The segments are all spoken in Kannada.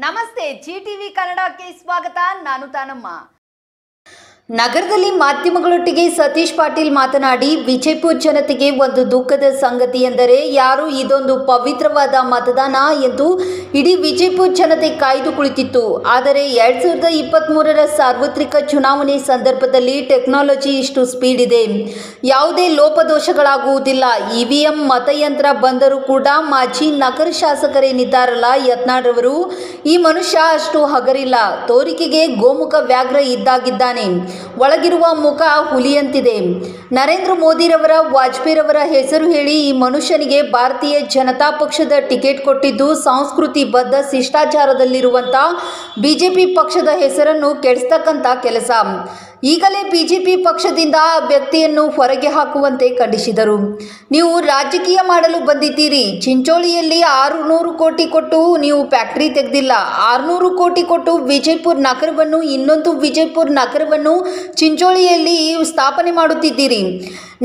ನಮಸ್ತೆ ಜಿಟಿವಿ ಕನ್ನಡಕ್ಕೆ ಸ್ವಾಗತ. ನಾನು ತಾನಮ್ಮ. ನಗರದಲ್ಲಿ ಮಾಧ್ಯಮಗಳೊಟ್ಟಿಗೆ ಸತೀಶ್ ಪಾಟೀಲ್ ಮಾತನಾಡಿ, ವಿಜಯಪುರ ಜನತೆಗೆ ಒಂದು ದುಃಖದ ಸಂಗತಿ ಎಂದರೆ ಯಾರು ಇದೊಂದು ಪವಿತ್ರವಾದ ಮತದಾನ ಎಂದು ಇಡೀ ವಿಜಯಪುರ ಜನತೆ ಕಾಯ್ದು ಕುಳಿತಿತ್ತು. ಆದರೆ 2023ರ ಸಾರ್ವತ್ರಿಕ ಚುನಾವಣೆ ಸಂದರ್ಭದಲ್ಲಿ ಟೆಕ್ನಾಲಜಿ ಇಷ್ಟು ಸ್ಪೀಡ್ ಇದೆ, ಯಾವುದೇ ಲೋಪದೋಷಗಳಾಗುವುದಿಲ್ಲ. ಇವಿಎಂ ಮತಯಂತ್ರ ಬಂದರೂ ಕೂಡ ಮಾಜಿ ನಗರ ಶಾಸಕರೇನಿದ್ದಾರಲ್ಲ ಯತ್ನಾಳ್, ಈ ಮನುಷ್ಯ ಅಷ್ಟು ಹಗರಿಲ್ಲ. ತೋರಿಕೆಗೆ ಗೋಮುಖ ವ್ಯಾಘ್ರ ಇದ್ದಾಗಿದ್ದಾನೆ, ಒಳಗಿರುವ ಮುಖ ಹುಲಿಯಂತಿದೆ. ನರೇಂದ್ರ ಮೋದಿರವರ ವಾಜಪೇಯಿರವರ ಹೆಸರು ಹೇಳಿ ಈ ಮನುಷ್ಯನಿಗೆ ಭಾರತೀಯ ಜನತಾ ಪಕ್ಷದ ಟಿಕೆಟ್ ಕೊಟ್ಟಿದ್ದು ಸಂಸ್ಕೃತಿ ಬದ್ಧ ಶಿಷ್ಟಾಚಾರದಲ್ಲಿರುವಂಥ ಬಿಜೆಪಿ ಪಕ್ಷದ ಹೆಸರನ್ನು ಕೆಡಿಸ್ತಕ್ಕಂಥ ಕೆಲಸ. ಈಗಲೇ ಬಿಜೆಪಿ ಪಕ್ಷದಿಂದ ಆ ವ್ಯಕ್ತಿಯನ್ನು ಹೊರಗೆ ಹಾಕುವಂತೆ ಖಂಡಿಸಿದರು. ನೀವು ರಾಜಕೀಯ ಮಾಡಲು ಬಂದಿದ್ದೀರಿ. ಚಿಂಚೋಳಿಯಲ್ಲಿ 600 ಕೋಟಿ ಕೊಟ್ಟು ನೀವು ಫ್ಯಾಕ್ಟರಿ ತೆಗೆದಿಲ್ಲ. 600 ಕೋಟಿ ಕೊಟ್ಟು ವಿಜಯಪುರ ನಗರವನ್ನು, ಇನ್ನೊಂದು ವಿಜಯಪುರ ನಗರವನ್ನು ಚಿಂಚೋಳಿಯಲ್ಲಿ ಸ್ಥಾಪನೆ ಮಾಡುತ್ತಿದ್ದೀರಿ.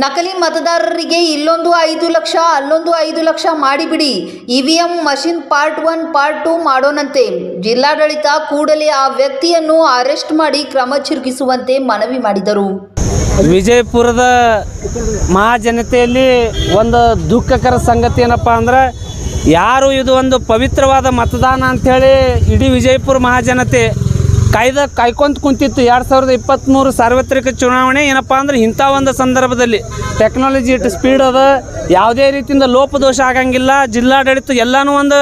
ನಕಲಿ ಮತದಾರರಿಗೆ ಇಲ್ಲೊಂದು 5 ಲಕ್ಷ ಅಲ್ಲೊಂದು 5 ಲಕ್ಷ ಮಾಡಿಬಿಡಿ. EVM machine part 1 part 2 ಮಾಡೋಣಂತೆ. ಜಿಲ್ಲಾಡಳಿತ ಕೂಡಲೇ ಆ ವ್ಯಕ್ತಿಯನ್ನು ಅರೆಸ್ಟ್ ಮಾಡಿ ಕ್ರಮ ಜರುಗಿಸುವಂತೆ ಮನವಿ ಮಾಡಿದರು. ವಿಜಯಪುರದ ಮಹಾಜನತೆಯಲ್ಲಿ ಒಂದು ದುಃಖಕರ ಸಂಗತಿ ಏನಪ್ಪ ಅಂದ್ರೆ, ಯಾರು ಇದು ಒಂದು ಪವಿತ್ರವಾದ ಮತದಾನ ಅಂಥೇಳಿ ಇಡೀ ವಿಜಯಪುರ ಮಹಾಜನತೆ ಕಾಯ್ಕೊಂತ ಕುಂತಿತ್ತು. 2023 ಸಾರ್ವತ್ರಿಕ ಚುನಾವಣೆ ಏನಪ್ಪ ಅಂದ್ರೆ ಇಂಥ ಒಂದು ಸಂದರ್ಭದಲ್ಲಿ ಟೆಕ್ನಾಲಜಿ ಇಟ್ಟು ಸ್ಪೀಡ್ ಅದ, ಯಾವುದೇ ರೀತಿಯಿಂದ ಲೋಪದೋಷ ಆಗಂಗಿಲ್ಲ. ಜಿಲ್ಲಾಡಳಿತ ಎಲ್ಲನೂ ಒಂದು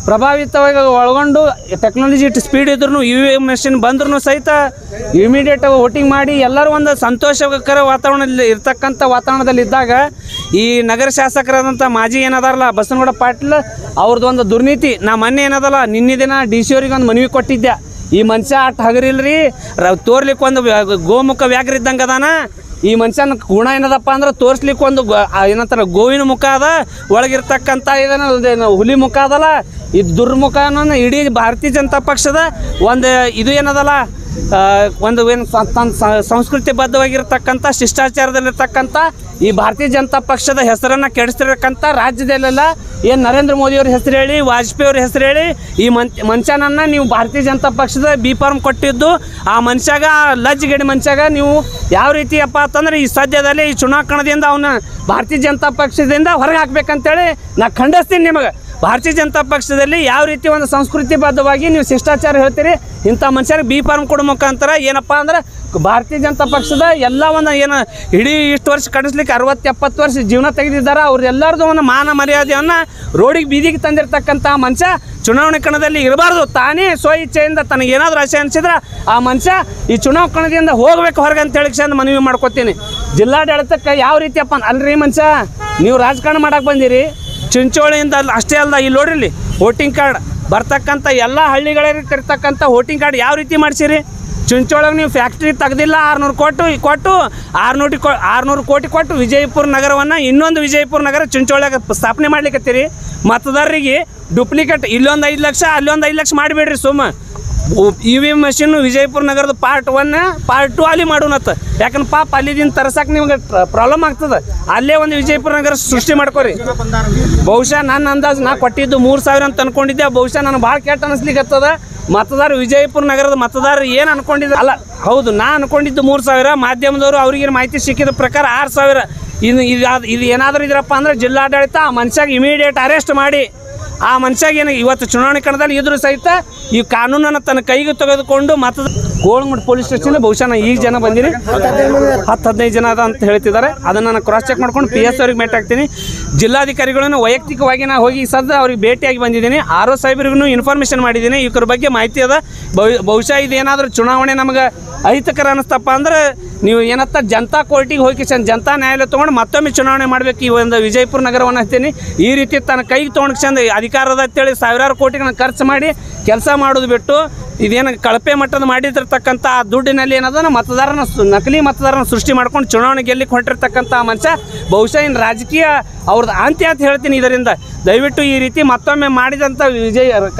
ಪ್ರಭಾವಿತವಾಗಿ ಒಳಗೊಂಡು ಟೆಕ್ನಾಲಜಿ ಇಟ್ಟು ಸ್ಪೀಡ್ ಇದ್ರೂ ಇವಿಎಂ ಮೆಷಿನ್ ಬಂದ್ರೂ ಸಹಿತ ಇಮಿಡಿಯೇಟ್ ವೋಟಿಂಗ್ ಮಾಡಿ ಎಲ್ಲರೂ ಒಂದು ಸಂತೋಷಕರ ವಾತಾವರಣದಲ್ಲಿ ಇರ್ತಕ್ಕಂಥ ವಾತಾವರಣದಲ್ಲಿದ್ದಾಗ ಈ ನಗರ ಶಾಸಕರಾದಂಥ ಮಾಜಿ ಏನದಾರಲ್ಲ ಬಸನಗೌಡ ಪಾಟೀಲ್ ಅವ್ರದ್ದು ಒಂದು ದುರ್ನೀತಿ. ನಾ ಮೊನ್ನೆ ಏನದಲ್ಲ ನಿನ್ನೆ ದಿನ DC ಅವ್ರಿಗೆ ಒಂದು ಮನವಿ ಕೊಟ್ಟಿದ್ದೆ. ಈ ಮನುಷ್ಯ ಅಷ್ಟು ಹಗರಿಲ್ರಿ, ತೋರ್ಲಿಕ್ಕೆ ಒಂದು ಗೋಮುಖ ವ್ಯಾಘ್ರ ಇದ್ದಂಗೆ ಅದಾನ. ಈ ಮನುಷ್ಯನ ಗುಣ ಏನದಪ್ಪ ಅಂದ್ರೆ ತೋರಿಸ್ಲಿಕ್ಕೆ ಒಂದು ಏನಂತಾರೆ ಗೋವಿನ ಮುಖ ಅದ, ಒಳಗಿರ್ತಕ್ಕಂಥ ಇದನ್ನ ಹುಲಿ ಮುಖ ಅದಲ್ಲ. ಇದು ದುರ್ಮುಖನ ಇಡೀ ಭಾರತೀಯ ಜನತಾ ಪಕ್ಷದ ಒಂದು ಇದು ಏನದಲ್ಲ ಒಂದು ಏನು ಸಂಸ್ಕೃತಿ ಬದ್ಧವಾಗಿರ್ತಕ್ಕಂಥ ಶಿಷ್ಟಾಚಾರದಲ್ಲಿರ್ತಕ್ಕಂಥ ಈ ಭಾರತೀಯ ಜನತಾ ಪಕ್ಷದ ಹೆಸರನ್ನು ಕೆಡಿಸ್ತಿರ್ತಕ್ಕಂಥ ರಾಜ್ಯದಲ್ಲೆಲ್ಲ ಏನು ನರೇಂದ್ರ ಮೋದಿಯವ್ರ ಹೆಸರು ಹೇಳಿ ವಾಜಪೇಯಿ ಅವ್ರ ಹೆಸರು ಹೇಳಿ ಈ ಮನುಷ್ಯನನ್ನು ನೀವು ಭಾರತೀಯ ಜನತಾ ಪಕ್ಷದ B.Pharm ಕೊಟ್ಟಿದ್ದು ಆ ಮನುಷ್ಯಾಗ, ಲಜ್ಜೆಗೇಡಿ ಮನುಷ್ಯಾಗ ನೀವು ಯಾವ ರೀತಿಯಪ್ಪ ಅಂತಂದ್ರೆ ಈ ಸದ್ಯದಲ್ಲಿ ಈ ಚುನಾವಣೆಯಿಂದ ಅವನ್ನ ಭಾರತೀಯ ಜನತಾ ಪಕ್ಷದಿಂದ ಹೊರಗೆ ಹಾಕ್ಬೇಕಂತೇಳಿ ನಾ ಖಂಡಿಸ್ತೀನಿ. ನಿಮಗೆ ಭಾರತೀಯ ಜನತಾ ಪಕ್ಷದಲ್ಲಿ ಯಾವ ರೀತಿ ಒಂದು ಸಂಸ್ಕೃತಿ ಬದ್ಧವಾಗಿ ನೀವು ಶಿಷ್ಟಾಚಾರ ಹೇಳ್ತೀರಿ, ಇಂಥ ಮನುಷ್ಯರಿಗೆ B.Pharm ಕೊಡೋ ಮುಖಾಂತರ ಏನಪ್ಪ ಅಂದ್ರೆ ಭಾರತೀಯ ಜನತಾ ಪಕ್ಷದ ಎಲ್ಲ ಒಂದು ಏನು ಇಡೀ ಇಷ್ಟು ವರ್ಷ ಕಡಿಸ್ಲಿಕ್ಕೆ 60-70 ವರ್ಷ ಜೀವನ ತೆಗೆದಿದ್ದಾರೆ. ಅವ್ರೆಲ್ಲರದು ಒಂದು ಮಾನ ಮರ್ಯಾದೆಯನ್ನು ರೋಡಿಗೆ ಬೀದಿಗೆ ತಂದಿರ್ತಕ್ಕಂಥ ಮನುಷ್ಯ ಚುನಾವಣೆ ಕಣದಲ್ಲಿ ಇರಬಾರ್ದು. ತಾನೇ ಸ್ವ ಇಚ್ಛೆಯಿಂದ ತನಗೇನಾದರೂ ಆಸೆ ಅನಿಸಿದ್ರೆ ಆ ಮನುಷ್ಯ ಈ ಚುನಾವಣೆ ಕಣದಿಂದ ಹೋಗ್ಬೇಕು ಹೊರಗೆ ಅಂತ ಹೇಳಿ ಚಂದ ಮನವಿ ಮಾಡ್ಕೊತೀನಿ. ಜಿಲ್ಲಾಡಳಿತಕ್ಕೆ ಯಾವ ರೀತಿಯಪ್ಪ ಅಲ್ರಿ ಮನುಷ್ಯ, ನೀವು ರಾಜಕಾರಣ ಮಾಡಕ್ಕೆ ಬಂದಿರಿ. ಚಿಂಚೋಳಿಯಿಂದ ಅಷ್ಟೇ ಅಲ್ಲ, ಇಲ್ಲಿ ನೋಡ್ರಿ ವೋಟಿಂಗ್ ಕಾರ್ಡ್ ಬರ್ತಕ್ಕಂಥ ಎಲ್ಲ ಹಳ್ಳಿಗಳಿಗೆ ಕರಿತಕ್ಕಂಥ ವೋಟಿಂಗ್ ಕಾರ್ಡ್ ಯಾವ ರೀತಿ ಮಾಡಿಸಿರಿ. ಚಿಂಚೋಳಿಗೆ ನೀವು ಫ್ಯಾಕ್ಟ್ರಿ ತೆಗೆದಿಲ್ಲ, 600 ಕೋಟಿ ಕೊಟ್ಟು ವಿಜಯಪುರ ನಗರವನ್ನು ಇನ್ನೊಂದು ವಿಜಯಪುರ ನಗರ ಚಿಂಚೋಳಿಯಾಗ ಸ್ಥಾಪನೆ ಮಾಡ್ಲಿಕ್ಕತ್ತೀರಿ. ಮತದಾರರಿಗೆ ಡೂಪ್ಲಿಕೇಟ್ ಇಲ್ಲೊಂದು 5 ಲಕ್ಷ ಅಲ್ಲೊಂದು 5 ಲಕ್ಷ ಮಾಡಿಬಿಡ್ರಿ. ಸುಮ್ಮ ಇವಿಎಂ ಮಷಿನ್ನು ವಿಜಯಪುರ ನಗರದ ಪಾರ್ಟ್ 1 ಪಾರ್ಟ್ 2 ಅಲ್ಲಿ ಮಾಡೋಣತ್ತ. ಯಾಕಂದ್ರೆ ಪಾಪ ಅಲ್ಲಿದಿಂದ ತರ್ಸಕ್ಕೆ ನಿಮ್ಗೆ ಪ್ರಾಬ್ಲಮ್ ಆಗ್ತದೆ. ಅಲ್ಲೇ ಒಂದು ವಿಜಯಪುರ ನಗರ ಸೃಷ್ಟಿ ಮಾಡ್ಕೊರಿ. ಬಹುಶಃ ನನ್ನ ಅಂದಾಜು ನಾ ಕೊಟ್ಟಿದ್ದು 3,000 ಅಂತ ಅನ್ಕೊಂಡಿದ್ದೆ. ಬಹುಶಃ ನನಗೆ ಭಾಳ ಕೆಟ್ಟ ಅನಿಸ್ಲಿಕ್ಕತ್ತದ. ಮತದಾರ ವಿಜಯಪುರ ನಗರದ ಮತದಾರರು ಏನು ಅನ್ಕೊಂಡಿದ್ರು ಅಲ್ಲ, ಹೌದು ನಾ ಅನ್ಕೊಂಡಿದ್ದು 3,000. ಮಾಧ್ಯಮದವರು ಅವ್ರಿಗೆ ಮಾಹಿತಿ ಸಿಕ್ಕಿದ ಪ್ರಕಾರ 6,000. ಇದು ಏನಾದರೂ ಇದ್ರಪ್ಪ ಅಂದ್ರೆ ಜಿಲ್ಲಾಡಳಿತ ಆ ಮನುಷ್ಯಾಗ ಇಮಿಡಿಯೇಟ್ ಅರೆಸ್ಟ್ ಮಾಡಿ ಆ ಮನುಷ್ಯಾಗೇನು ಇವತ್ತು ಚುನಾವಣೆ ಕಣದಲ್ಲಿ ಇದ್ರೂ ಸಹಿತ ಈ ಕಾನೂನನ್ನು ತನ್ನ ಕೈಗೆ ತೆಗೆದುಕೊಂಡು ಗೋಳಗುಂಡ ಪೊಲೀಸ್ ಸ್ಟೇಷನ್ ಬಹುಶಃ ನಾನು ಈಗ ಜನ ಬಂದಿನಿ, 10-15 ಜನ ಅದ ಅಂತ ಹೇಳ್ತಿದ್ದಾರೆ. ಅದನ್ನು ನಾನು ಕ್ರಾಸ್ ಚೆಕ್ ಮಾಡ್ಕೊಂಡು PS ಅವ್ರಿಗೆ ಭೇಟಿ ಆಗ್ತೀನಿ. ಜಿಲ್ಲಾಧಿಕಾರಿಗಳನ್ನು ವೈಯಕ್ತಿಕವಾಗಿ ನಾನು ಹೋಗಿ ಸದ್ಯ ಅವ್ರಿಗೆ ಭೇಟಿಯಾಗಿ ಬಂದಿದ್ದೀನಿ. RO ಸಾಹೇಬ್ರಿಗೂ ಇನ್ಫಾರ್ಮೇಷನ್ ಮಾಡಿದ್ದೀನಿ. ಇವ್ರ ಬಗ್ಗೆ ಮಾಹಿತಿ ಅದ. ಬಹುಶಃ ಇದೇನಾದರೂ ಚುನಾವಣೆ ನಮಗೆ ಅಹಿತಕರ ಅನ್ನಿಸ್ತಪ್ಪ ಅಂದ್ರೆ ನೀವು ಏನತ್ತ ಜನತಾ ಕೋರ್ಟಿಗೆ ಹೋಗಿ ಜನತಾ ನ್ಯಾಯಾಲಯ ತೊಗೊಂಡು ಮತ್ತೊಮ್ಮೆ ಚುನಾವಣೆ ಮಾಡಬೇಕು ಈ ಒಂದು ವಿಜಯಪುರ ನಗರವನ್ನು ಅಂತೀನಿ. ಈ ರೀತಿ ತನ್ನ ಕೈಗೆ ತೊಗೊಂಡು ಚಂದ ಅಧಿಕಾರದ ಅಂತೇಳಿ ಸಾವಿರಾರು ಕೋಟಿಗಳನ್ನ ಖರ್ಚು ಮಾಡಿ ಕೆಲಸ ಮಾಡೋದು ಬಿಟ್ಟು ಇದೇನು ಕಳಪೆ ಮಟ್ಟದ ಮಾಡಿರ್ತಕ್ಕಂಥ ಆ ದುಡ್ಡಿನಲ್ಲಿ ಏನದ ನಕಲಿ ಮತದಾರನ ಸೃಷ್ಟಿ ಮಾಡ್ಕೊಂಡು ಚುನಾವಣೆ ಗೆಲ್ಲಿಕ್ಕೆ ಹೊಂಟಿರ್ತಕ್ಕಂಥ ಮನುಷ್ಯ ಬಹುಶಃ ಇನ್ನು ರಾಜಕೀಯ ಅವ್ರದ್ದು ಅಂತ್ಯ ಅಂತ ಹೇಳ್ತೀನಿ. ಇದರಿಂದ ದಯವಿಟ್ಟು ಈ ರೀತಿ ಮತ್ತೊಮ್ಮೆ ಮಾಡಿದಂಥ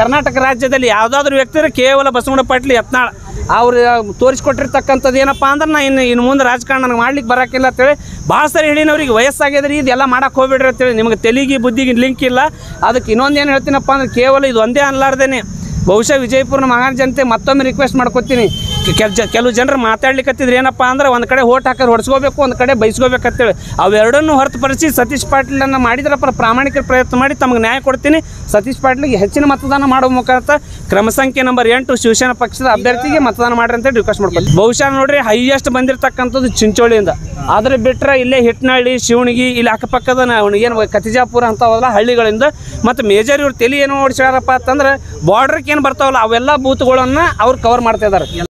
ಕರ್ನಾಟಕ ರಾಜ್ಯದಲ್ಲಿ ಯಾವುದಾದ್ರೂ ವ್ಯಕ್ತಿ ಕೇವಲ ಬಸವನಗೌಡ ಪಾಟೀಲ್ ಯತ್ನಾಳ್ ಅವ್ರು ತೋರಿಸ್ಕೊಟ್ಟಿರ್ತಕ್ಕಂಥದ್ದು ಏನಪ್ಪ ಅಂದ್ರೆ ನಾ ಇನ್ನು ಮುಂದೆ ರಾಜಕಾರಣ ನನಗೆ ಮಾಡ್ಲಿಕ್ಕೆ ಬರೋಕ್ಕಿಲ್ಲ ಅಂತೇಳಿ ಭಾಳ ಸರಿ ಹೇಳಿನವ್ರಿಗೆ ವಯಸ್ಸಾಗ್ಯದ್ರಿ ಇದೆಲ್ಲ ಮಾಡಕ್ಕೆ ಹೋಗ್ಬೇಡ್ರಿ ಅಂತೇಳಿ. ನಿಮಗೆ ತೆಲಿಗೆ ಬುದ್ಧಿಗೆ ಲಿಂಕ್ ಇಲ್ಲ. ಅದಕ್ಕೆ ಇನ್ನೊಂದು ಏನು ಹೇಳ್ತೀನಪ್ಪ ಅಂದ್ರೆ ಕೇವಲ ಇದು ಒಂದೇ ಅನ್ಲಾರ್ದೇನೆ ಬಹುಶಃ ವಿಜಯಪುರ ಮಹಾನ್ ಜನತೆ ಮತ್ತೊಮ್ಮೆ ರಿಕ್ವೆಸ್ಟ್ ಮಾಡ್ಕೊತೀನಿ, ಕೆಲವು ಜನರು ಮಾತಾಡ್ಲಿಕ್ಕತ್ತಿದ್ರು ಏನಪ್ಪ ಅಂದ್ರೆ ಒಂದು ಕಡೆ ಓಟ್ ಹಾಕೋರು ಹೊಡ್ಸ್ಕೋಬೇಕು, ಒಂದು ಕಡೆ ಬೈಸ್ಕೋಬೇಕಂತೇಳಿ. ಅವೆರಡನ್ನೂ ಹೊರತುಪಡಿಸಿ ಸತೀಶ್ ಪಾಟೀಲನ್ನು ಮಾಡಿದ್ರಪ್ಪ ಪ್ರಾಮಾಣಿಕ ಪ್ರಯತ್ನ ಮಾಡಿ ತಮಗೆ ನ್ಯಾಯ ಕೊಡ್ತೀನಿ. ಸತೀಶ್ ಪಾಟೀಲ್ಗೆ ಹೆಚ್ಚಿನ ಮತದಾನ ಮಾಡುವ ಮುಖಾಂತರ ಕ್ರಮ ಸಂಖ್ಯೆ ನಂಬರ್ 8 ಶಿವಸೇನಾ ಪಕ್ಷದ ಅಭ್ಯರ್ಥಿಗೆ ಮತದಾನ ಮಾಡ್ರಿ ಅಂತ ರಿಕ್ವೆಸ್ಟ್ ಮಾಡ್ಕೊತೀನಿ. ಬಹುಶಃ ನೋಡ್ರಿ ಹೈಯೆಸ್ಟ್ ಬಂದಿರತಕ್ಕಂಥದ್ದು ಚಿಂಚೋಳಿಯಿಂದ, ಆದರೆ ಬಿಟ್ಟರೆ ಇಲ್ಲೇ ಹಿಟ್ನಳ್ಳಿ, ಶಿವಣಗಿ, ಇಲ್ಲಿ ಅಕ್ಕಪಕ್ಕದ ಏನು ಕತಿಜಾಪುರ ಅಂತವಲ್ಲ ಹಳ್ಳಿಗಳಿಂದ, ಮತ್ತು ಮೇಜರ್ ಇವ್ರು ತಲೆ ಏನು ಓಡಿಸ್ಯಾರಪ್ಪ ಅಂತಂದ್ರೆ ಬಾರ್ಡ್ರಕ್ಕೆ ಏನು ಬರ್ತಾವಲ್ಲ ಅವೆಲ್ಲ ಬೂತ್ಗಳನ್ನು ಅವ್ರು ಕವರ್ ಮಾಡ್ತಾ ಇದ್ದಾರೆ.